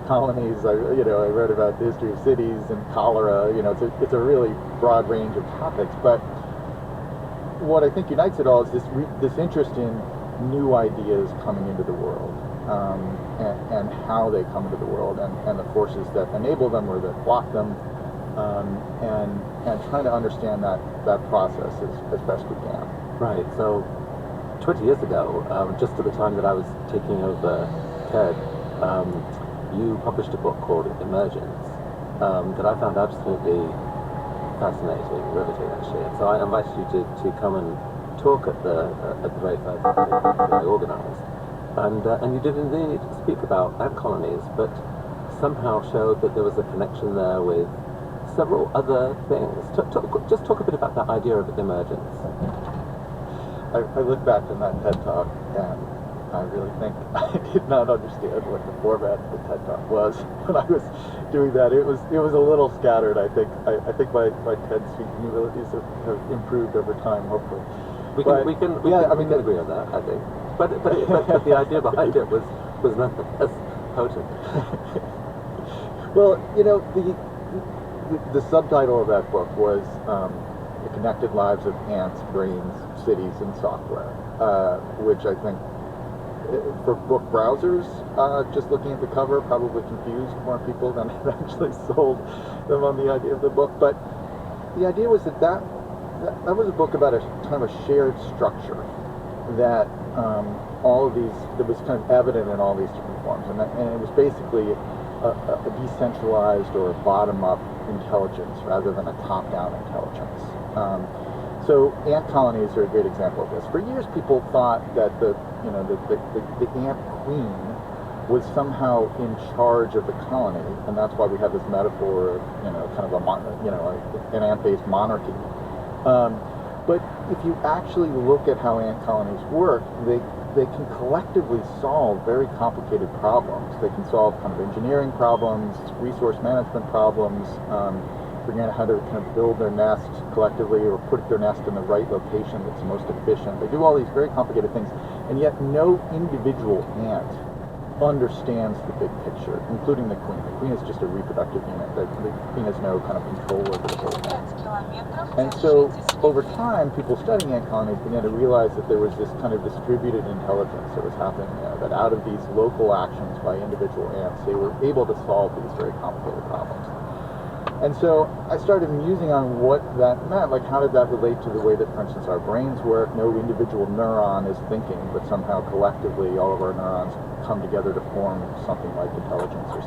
colonies. I read about the history of cities and cholera. It's a really broad range of topics. But what I think unites it all is this interest in new ideas coming into the world, and how they come into the world, and the forces that enable them or that block them, and trying to understand that process as best we can. Right. So 20 years ago, just at the time that I was taking over TED, you published a book called Emergence, that I found absolutely fascinating, riveting actually. And so I invited you to come and talk at the very first thing that I organised. And you did indeed speak about ant colonies, but somehow showed that there was a connection there with several other things. Just talk a bit about that idea of emergence. I look back on that TED Talk, and I really think I did not understand what the format of the TED Talk was when I was doing that. It was a little scattered. I think my TED speaking abilities have improved over time, hopefully. We can agree on that, I think. But the idea behind it was nonetheless potent. Well, the subtitle of that book was The Connected Lives of Ants, Brains, Cities, and Software, which I think for book browsers, just looking at the cover, probably confused more people than it actually sold them on the idea of the book. But the idea was that was a book about a kind of a shared structure that that was kind of evident in all these different forms, and it was basically a decentralized or a bottom-up intelligence rather than a top-down intelligence. So ant colonies are a great example of this. For years, people thought that the ant queen was somehow in charge of the colony, and that's why we have this metaphor of kind of an ant-based monarchy. But if you actually look at how ant colonies work, they can collectively solve very complicated problems. They can solve kind of engineering problems, resource management problems, figuring out how to kind of build their nest collectively or put their nest in the right location that's most efficient. They do all these very complicated things, and yet no individual ant understands the big picture, including the queen. The queen is just a reproductive unit. The queen has no kind of control over the whole thing. And so over time, people studying ant colonies began to realize that there was this kind of distributed intelligence that was happening there, that out of these local actions by individual ants, they were able to solve these very complicated problems. And so I started musing on what that meant. Like, how did that relate to the way that, for instance, our brains work? No individual neuron is thinking, but somehow collectively all of our neurons come together to form something like intelligence or something.